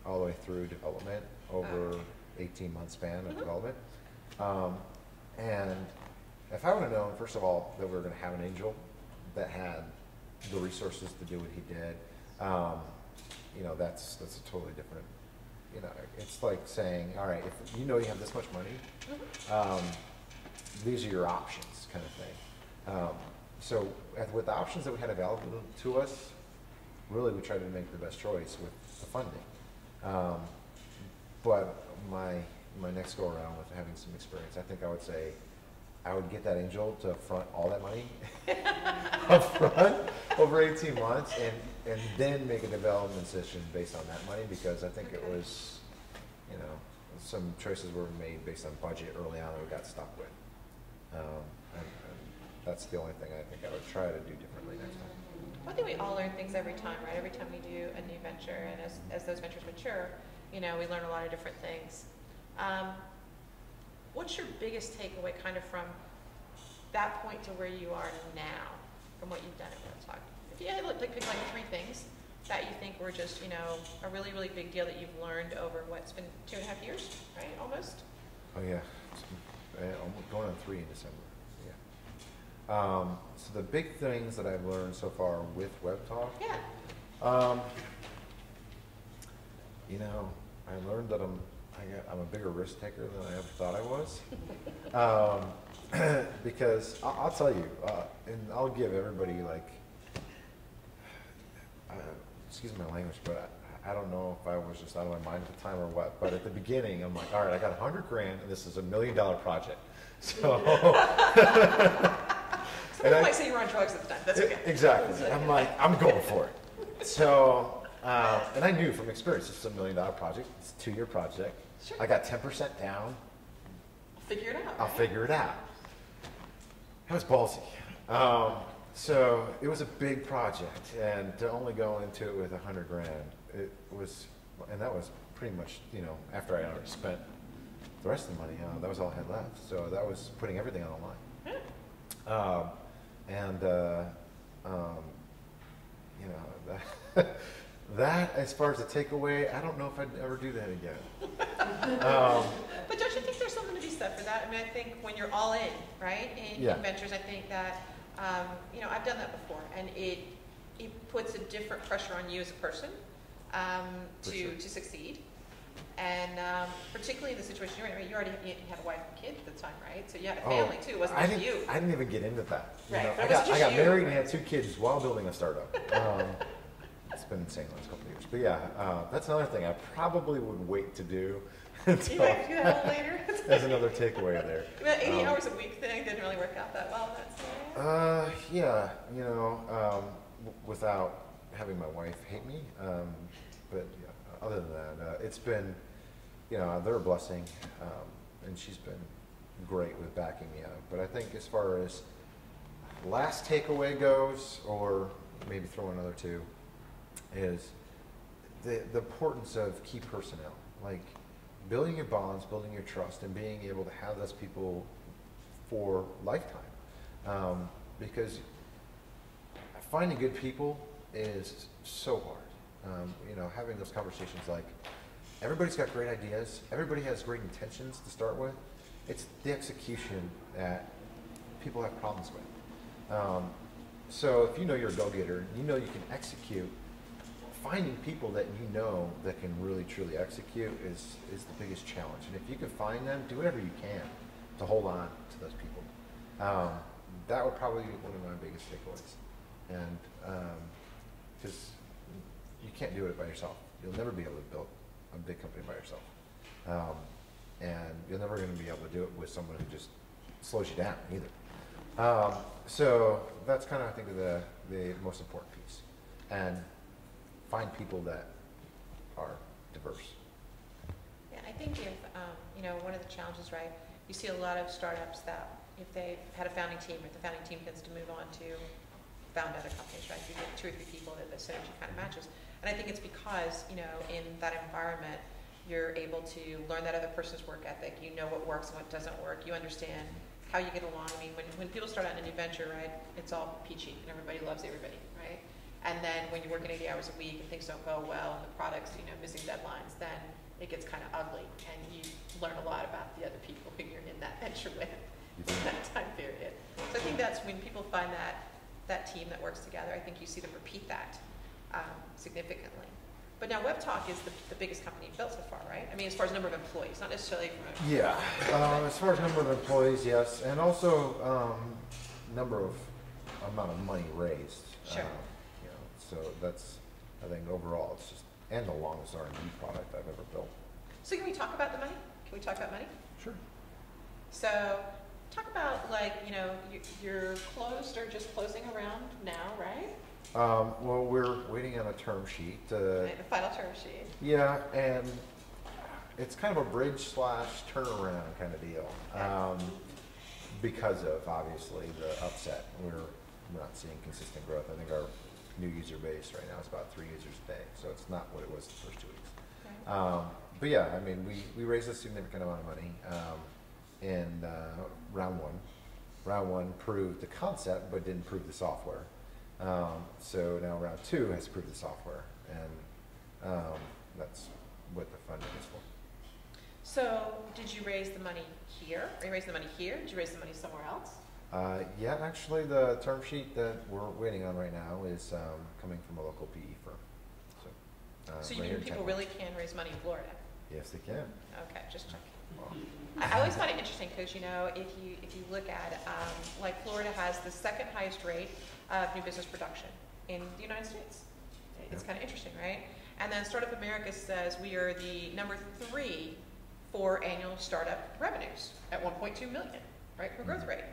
all the way through development over 18-month span of development. And if I would have known, first of all, that we were going to have an angel that had the resources to do what he did, that's a totally different, it's like saying, all right, if you have this much money, these are your options kind of thing. So with the options that we had available to us, really we tried to make the best choice with the funding. But my next go around with having some experience, I think I would say I would get that angel to front all that money up front over 18 months and then make a development decision based on that money, because I think it was, some choices were made based on budget early on that we got stuck with. And that's the only thing I think I would try to do differently next time. I think we all learn things every time, right? Every time we do a new venture, and as those ventures mature, we learn a lot of different things. What's your biggest takeaway kind of from that point to where you are now, from what you've done at Webtalk? If you had to pick like 3 things that you think were just, a really, really big deal that you've learned over what's been 2.5 years, right, almost? Oh yeah, I'm going on 3 in December. Yeah. So the big things that I've learned so far with Webtalk. Yeah. I learned that I'm a bigger risk taker than I ever thought I was. Because I'll tell you, and I'll give everybody excuse my language, but I don't know if I was just out of my mind at the time or what, but at the beginning, I'm like, all right, I got $100 grand, and this is $1 million project. So, Someone might say you were on drugs at the time. That's okay. Exactly. I'm like, I'm going for it. So, and I knew from experience, this is $1 million project. It's a 2-year project. Sure. I got 10% down. Figure it out. I'll right? figure it out. That was ballsy. So it was a big project, and to only go into it with $100 grand, it was, and that was pretty much, after I already spent the rest of the money, that was all I had left. So that was putting everything on the line. That, as far as the takeaway, I don't know if I'd ever do that again. But don't you think there's something to be said for that? I mean, I think when you're all in, right, in ventures, I think that, I've done that before, and it puts a different pressure on you as a person to succeed. And particularly in the situation you're in, I mean, you had a wife and kid at the time, right? So you had a family too, it wasn't just you. I didn't even get into that. Right. I got married and had 2 kids while building a startup. It's been insane the last couple of years. But yeah, that's another thing I probably would wait to do. Until you might do that later. There's another takeaway there. That 80 hours a week thing didn't really work out that well. Yeah, without having my wife hate me. But yeah, other than that, it's been, they're a blessing, and she's been great with backing me up. But I think as far as last takeaway goes, or maybe throw another 2, is the importance of key personnel, like building your bonds, building your trust, and being able to have those people for lifetime. Because finding good people is so hard. Having those conversations, like, everybody's got great ideas, everybody has great intentions to start with. It's the execution that people have problems with. So if you're a go-getter, you can execute, finding people that that can really truly execute is the biggest challenge. And if you can find them, do whatever you can to hold on to those people. That would probably be one of my biggest takeaways. And because you can't do it by yourself. You'll never be able to build a big company by yourself. And you're never going to be able to do it with someone who just slows you down either. So that's kind of, I think, the most important piece. And find people that are diverse. Yeah, I think if, one of the challenges, right, you see a lot of startups that if they've had a founding team, if the founding team tends to move on to found other companies, right, you get 2 or 3 people that the synergy kind of matches. And I think it's because, in that environment, you're able to learn that other person's work ethic. You know what works and what doesn't work. You understand how you get along. I mean, when people start out in a new venture, right, it's all peachy and everybody loves everybody, right? And then when you're working 80 hours a week and things don't go well and the product's, missing deadlines, then it gets kind of ugly and you learn a lot about the other people who you're in that venture with in that time period. So I think that's when people find that team that works together, I think you see them repeat that significantly. But now Webtalk is the biggest company you've built so far, right? I mean, as far as number of employees, not necessarily from a... Yeah, as far as number of employees, yes. And also amount of money raised. Sure. So that's, I think overall, it's just, and the longest R&D product I've ever built. So can we talk about the money? Can we talk about money? Sure. So talk about, you're closed or just closing around now, right? Well, we're waiting on a term sheet. The final term sheet. Yeah, and it's kind of a bridge slash turnaround kind of deal. Because of obviously the upset, we're not seeing consistent growth. I think our new user base right now is about 3 users a day, so it's not what it was the first 2 weeks. Right. But yeah, I mean, we raised a significant amount of money in round one. Round one proved the concept, but didn't prove the software. So now round 2 has proved the software, and that's what the funding is for. So did you raise the money here? Are you raising the money here? Did you raise the money somewhere else? Yeah, actually the term sheet that we're waiting on right now is coming from a local PE firm. So right here in people Tampa. really can raise money in Florida? Yes, they can. Okay, just checking. Well, I always find it interesting because, you know, if you look at, like Florida has the second highest rate of new business production in the United States. It's kind of interesting, right? And then Startup America says we are the number 3 for annual startup revenues at 1.2 million, right, for growth rate.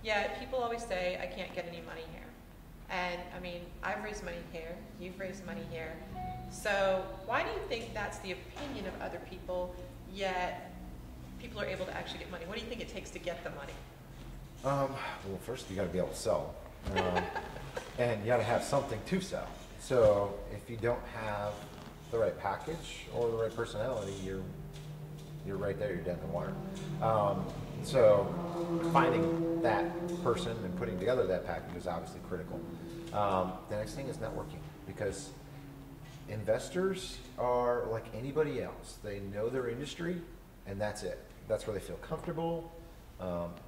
Yet people always say, I can't get any money here. And I mean, I've raised money here, you've raised money here. So why do you think that's the opinion of other people, yet people are able to actually get money? What do you think it takes to get the money? Well, first you got to be able to sell, and you got to have something to sell. So if you don't have the right package or the right personality, you're right there. You're dead in the water. So finding that person and putting together that package is obviously critical. The next thing is networking, because investors are like anybody else. They know their industry, and that's it. That's where they feel comfortable.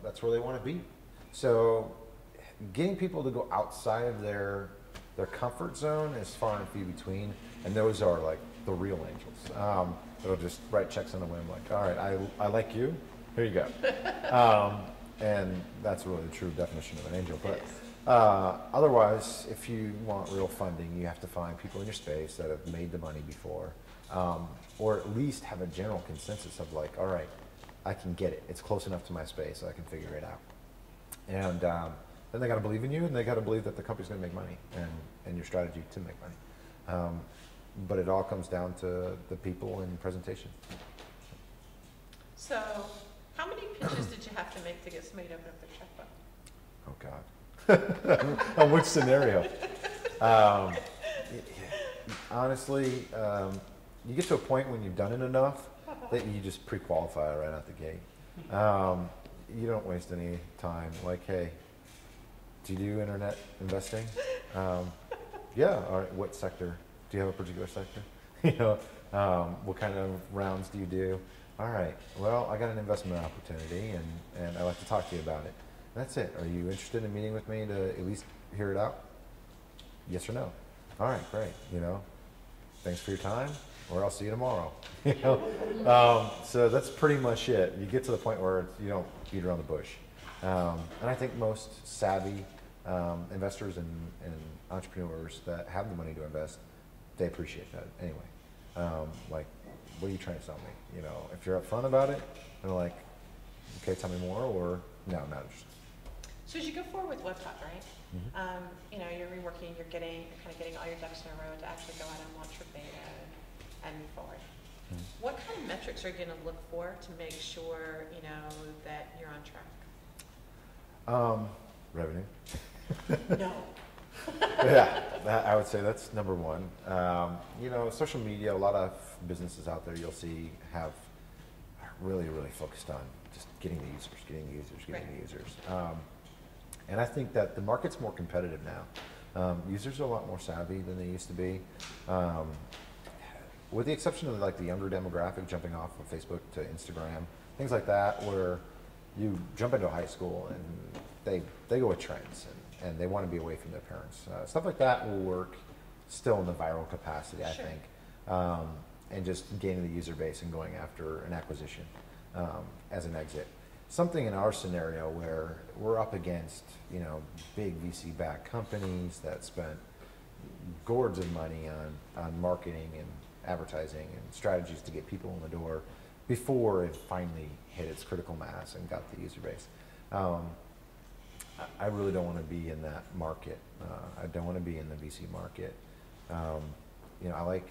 That's where they want to be. So getting people to go outside of their comfort zone is far and few between, and those are like the real angels. They'll just write checks on a whim, like, all right, I like you, here you go. And that's really the true definition of an angel. But otherwise, if you want real funding, you have to find people in your space that have made the money before, or at least have a general consensus of like, all right, I can get it. It's close enough to my space, so I can figure it out. And then they got to believe in you, and they got to believe that the company's going to make money and your strategy to make money. But it all comes down to the people and presentation. So how many pitches did you have to make to get somebody to open up their checkbook? Oh, God. On which scenario? Honestly, you get to a point when you've done it enough that you just pre-qualify right out the gate. You don't waste any time. Like, hey, do you do internet investing? Yeah. All right. What sector? Do you have a particular sector? What kind of rounds do you do? All right. Well, I got an investment opportunity, and I'd like to talk to you about it. That's it. Are you interested in meeting with me to at least hear it out? Yes or no? All right. Great. Thanks for your time, or I'll see you tomorrow. So that's pretty much it. You get to the point where you don't beat around the bush. And I think most savvy investors and entrepreneurs that have the money to invest, they appreciate that anyway. Like, what are you trying to sell me? If you're upfront about it, they're like, okay, tell me more, or no, I'm not interested. So as you go forward with Webtalk, right? You're reworking, you're kind of getting all your ducks in a row to actually go out and launch your beta and move forward. What kind of metrics are you going to look for to make sure, that you're on track? Revenue. No. Yeah, I would say that's number one. Social media, a lot of businesses out there you'll see are really, really focused on just getting the users. And I think that the market's more competitive now. Users are a lot more savvy than they used to be. With the exception of like the younger demographic jumping off of Facebook to Instagram, things like that, where you jump into high school and they go with trends and they want to be away from their parents. Stuff like that will work still in the viral capacity, I think, and just gaining the user base and going after an acquisition as an exit. Something in our scenario where we're up against, big VC-backed companies that spent gourds of money on marketing and advertising and strategies to get people in the door before it finally hit its critical mass and got the user base. I really don't want to be in that market. I don't want to be in the VC market. I like,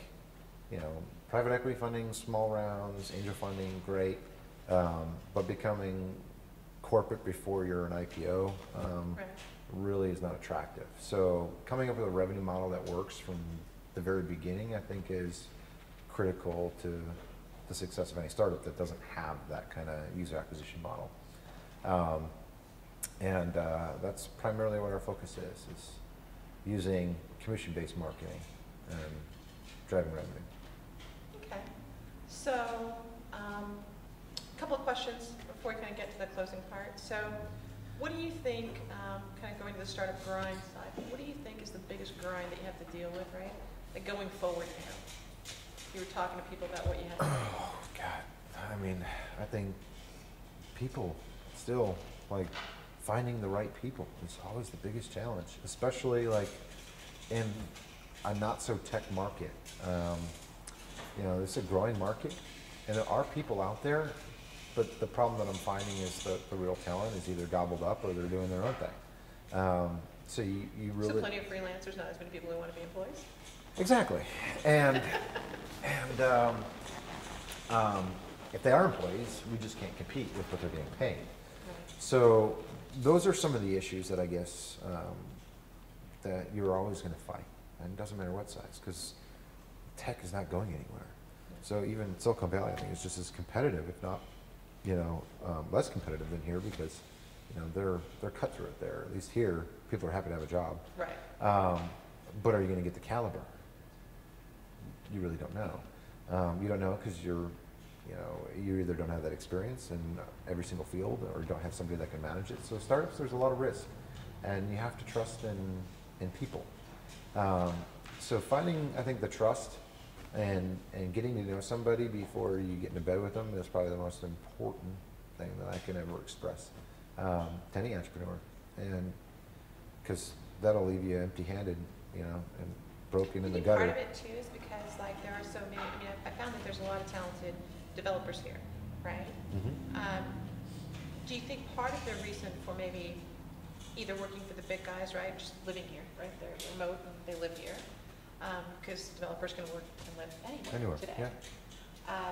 private equity funding, small rounds, angel funding, great, but becoming corporate before you're an IPO Right. really is not attractive. So coming up with a revenue model that works from the very beginning, I think, is critical to the success of any startup that doesn't have that kind of user acquisition model. That's primarily what our focus is using commission-based marketing and driving revenue. Okay. So, a couple of questions before we kind of get to the closing part. So, what do you think, kind of going to the startup grind side, what do you think is the biggest grind that you have to deal with, right? Like going forward now. You were talking to people about what you have to do. Oh, God. I mean, I think people still, like, finding the right people is always the biggest challenge, especially, like, in a not-so-tech market. You know, this is a growing market, and there are people out there, but the problem that I'm finding is that the real talent is either gobbled up or they're doing their own thing. So you really... So plenty of freelancers, not as many people who want to be employees? Exactly. And if they are employees, we just can't compete with what they're getting paid. Right. So those are some of the issues that I guess that you're always going to fight. And it doesn't matter what size, because tech is not going anywhere. So even Silicon Valley, I think, is just as competitive, if not, you know, less competitive than here, because, you know, they're cutthroat there. At least here, people are happy to have a job. Right. But are you going to get the caliber? You really don't know. You don't know because you either don't have that experience in every single field, or don't have somebody that can manage it. So startups, there's a lot of risk, and you have to trust in people. So finding, I think, the trust and getting to know somebody before you get into bed with them is probably the most important thing that I can ever express to any entrepreneur, and because that'll leave you empty-handed, you know, and broken in the gutter. Part of it too is because, like, there are so many. I mean, I found that there's a lot of talented developers here, right? Mm-hmm. Do you think part of their reason for maybe either working for the big guys, right, just living here, right, they're remote and they live here, because developers can work and live anywhere today. Yeah.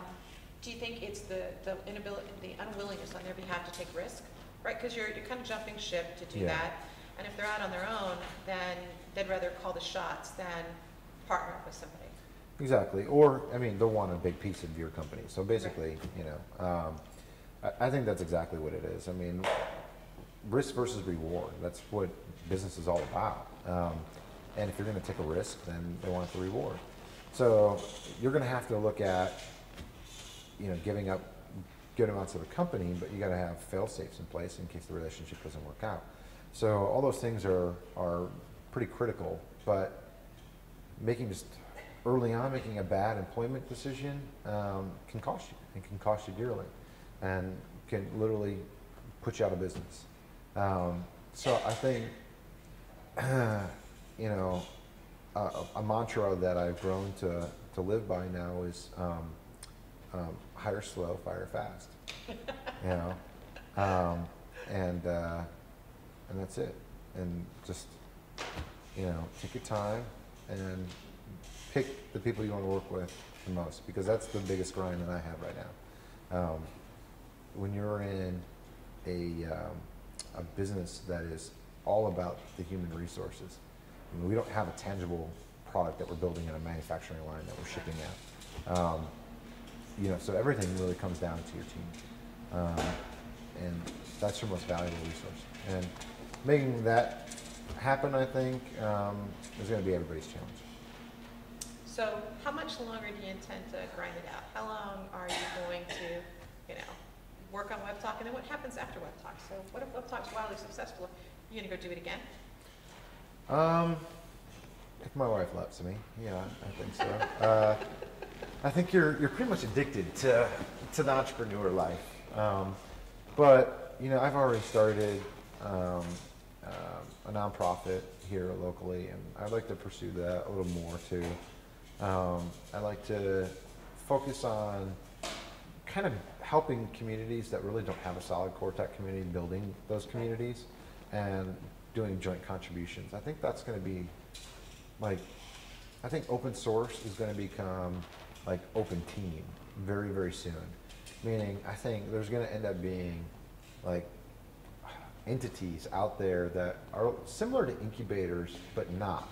Do you think it's the inability, the unwillingness on their behalf to take risk, right? Because you're kind of jumping ship to do that, and if they're out on their own, then they'd rather call the shots than partner up with somebody. Exactly. Or, I mean, they'll want a big piece of your company. So basically, you know, I think that's exactly what it is. I mean, risk versus reward. That's what business is all about. And if you're going to take a risk, then they want the reward. So you're going to have to look at, you know, giving up good amounts of the company, but you got to have fail safes in place in case the relationship doesn't work out. So all those things are pretty critical, but early on making a bad employment decision can cost you, and can cost you dearly, and can literally put you out of business. So I think, you know, a mantra that I've grown to live by now is hire slow, fire fast. You know, and that's it. And just, you know, take your time and pick the people you want to work with the most, because that's the biggest grind that I have right now. When you're in a business that is all about the human resources, I mean, we don't have a tangible product that we're building in a manufacturing line that we're shipping out. You know, so everything really comes down to your team, and that's your most valuable resource. And making that happen, I think, is going to be everybody's challenge. So how much longer do you intend to grind it out? How long are you going to, you know, work on Webtalk, and then what happens after Webtalk? So what if Webtalk's wildly successful? Are you going to go do it again? If my wife lets me, yeah, I think so. I think you're pretty much addicted to the entrepreneur life. But, you know, I've already started a nonprofit here locally, and I'd like to pursue that a little more too. I like to focus on kind of helping communities that really don't have a solid core tech community, building those communities and doing joint contributions. I think that's going to be, like, I think open source is going to become like open team very, very soon. Meaning, I think there's going to end up being like entities out there that are similar to incubators, but not.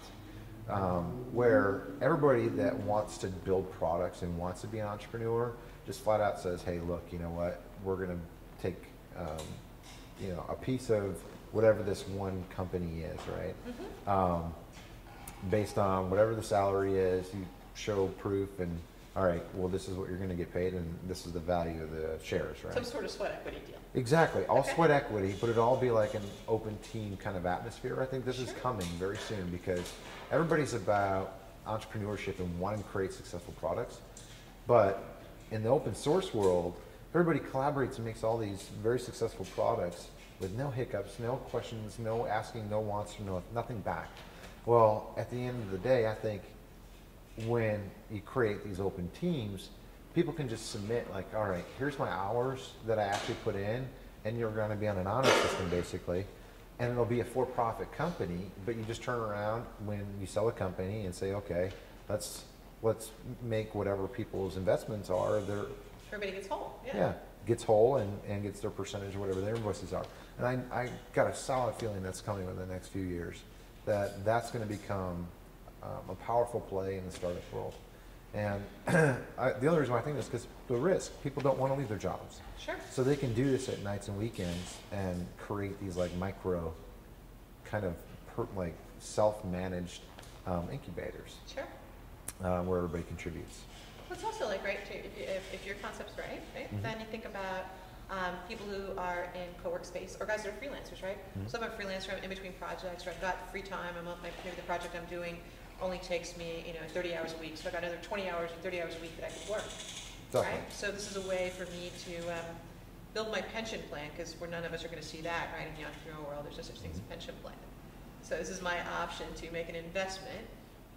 Where everybody that wants to build products and wants to be an entrepreneur just flat out says, hey, look, you know what, we're going to take a piece of whatever this one company is, right? Mm-hmm. Based on whatever the salary is, you show proof and, all right, well, this is what you're going to get paid and this is the value of the shares, right? Some sort of sweat equity deal. Exactly, all sweat equity, but it'll all be like an open team kind of atmosphere. I think this is coming very soon because everybody's about entrepreneurship and wanting to create successful products. But in the open source world, everybody collaborates and makes all these very successful products with no hiccups, no questions, no asking, no wants, nothing back. Well, at the end of the day, I think when you create these open teams, people can just submit like, all right, here's my hours that I actually put in, and you're going to be on an honor system basically, and it'll be a for-profit company, but you just turn around when you sell a company and say, okay, let's make whatever people's investments are, everybody gets whole. Yeah, gets whole and gets their percentage of whatever their invoices are. And I got a solid feeling that's coming in the next few years, that's going to become a powerful play in the startup world. And the only reason why I think this is because the risk. People don't want to leave their jobs. Sure. So they can do this at nights and weekends and create these like micro kind of like self-managed incubators. Sure. Where everybody contributes. Well, it's also like, right, too, if your concept's right, Mm-hmm. then you think about people who are in co-work space or guys that are freelancers, right? Mm-hmm. So I'm a freelancer, I'm in between projects, or I've got free time, maybe the project I'm doing only takes me 30 hours a week, so I've got another 20 hours or 30 hours a week that I could work, right? So this is a way for me to build my pension plan, because none of us are going to see that, right? In the entrepreneurial world, there's no such thing as a pension plan. So this is my option to make an investment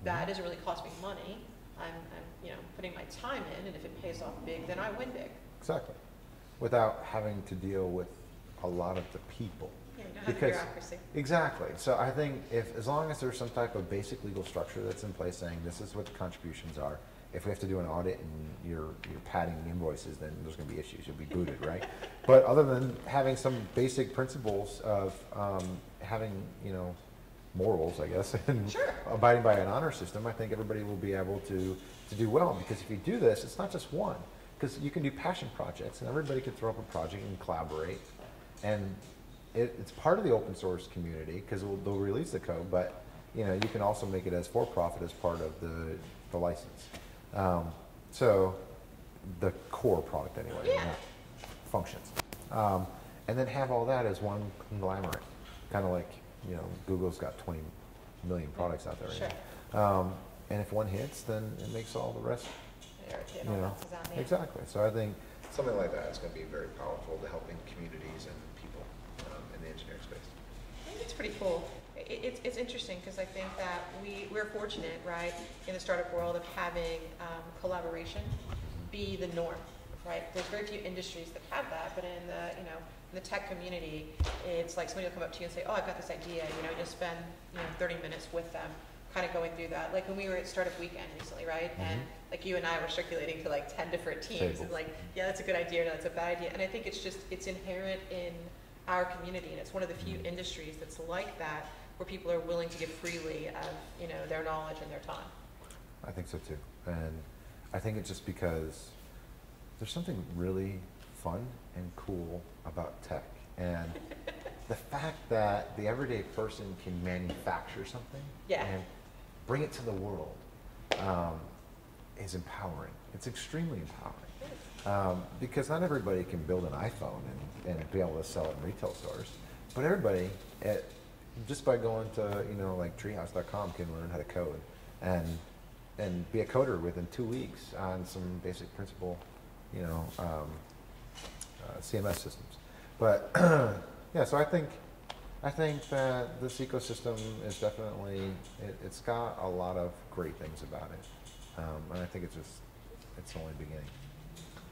that doesn't really cost me money. I'm putting my time in, and if it pays off big, then I win big. Exactly. Without having to deal with a lot of the people. Yeah, you don't have the bureaucracy. Exactly. So I think as long as there's some type of basic legal structure that's in place saying this is what the contributions are, if we have to do an audit and you're padding the invoices, then there's going to be issues. You'll be booted, right? But other than having some basic principles of having, morals, I guess, and abiding by an honor system, I think everybody will be able to do well. Because if you do this, it's not just one. Because you can do passion projects, and everybody can throw up a project and collaborate. And it's part of the open source community, because they'll release the code, but you can also make it as for-profit as part of the license. So the core product anyway, functions. And then have all that as one conglomerate, kind of like, Google's got 20 million products out there right now. And if one hits, then it makes all the rest, Exactly. So I think something like that is going to be very powerful to helping communities and people in the engineering space. I think it's pretty cool. It's interesting because I think that we're fortunate, right, in the startup world of having collaboration be the norm, right? There's very few industries that have that, but in the tech community, it's like somebody will come up to you and say, "Oh, I've got this idea." You'll spend 30 minutes with them, kind of going through that. Like when we were at Startup Weekend recently, right? Mm-hmm. And like you and I were circulating to like 10 different teams, and like, yeah, that's a good idea, no, that's a bad idea. And I think it's inherent in our community, and it's one of the few industries that's like that, where people are willing to give freely of their knowledge and their time. I think so too, and I think it's just because there's something really fun and cool about tech, and the fact that the everyday person can manufacture something and bring it to the world is empowering. It's extremely empowering because not everybody can build an iPhone and be able to sell it in retail stores, but everybody just by going to like treehouse.com can learn how to code and be a coder within 2 weeks on some basic principle CMS systems. But yeah, so I think that this ecosystem is definitely it's got a lot of great things about it, and I think it's only beginning.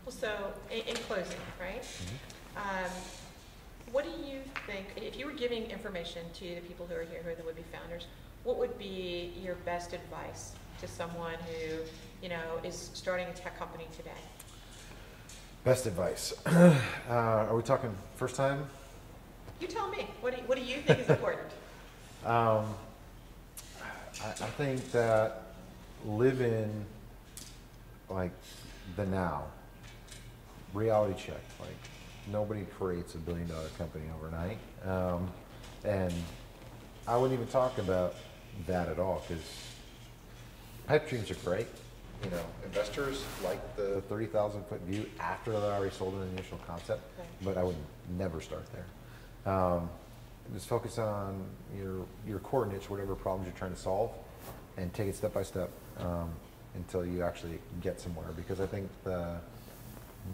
Well, so in closing, right? Mm-hmm. What do you think, if you were giving information to the people who are here, who are the would-be founders, what would be your best advice to someone who is starting a tech company today? Best advice. Are we talking first time? You tell me. What do you think is important? I think that live in like the now. Reality check. Like nobody creates $1 billion company overnight. And I wouldn't even talk about that at all because pipe dreams are great. You know, investors like the 30,000 foot view after they already sold an initial concept, Okay. but I would never start there. Just focus on your core niche, whatever problems you're trying to solve, and take it step by step until you actually get somewhere. Because I think the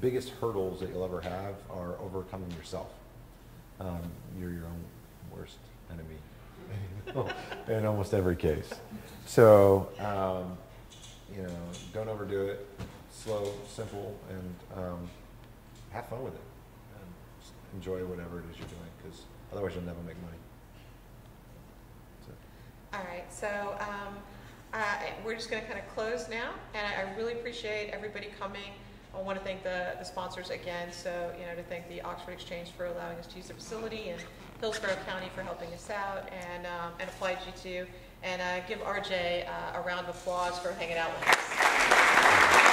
biggest hurdles that you'll ever have are overcoming yourself. You're your own worst enemy in almost every case. So, you know, don't overdo it. Slow, simple, and have fun with it. And just enjoy whatever it is you're doing, because otherwise you'll never make money. All right, so we're just going to kind of close now, and I really appreciate everybody coming. I want to thank the sponsors again, so, you know, to thank the Oxford Exchange for allowing us to use the facility, and Hillsborough County for helping us out, and Applied G2, and give RJ a round of applause for hanging out with us.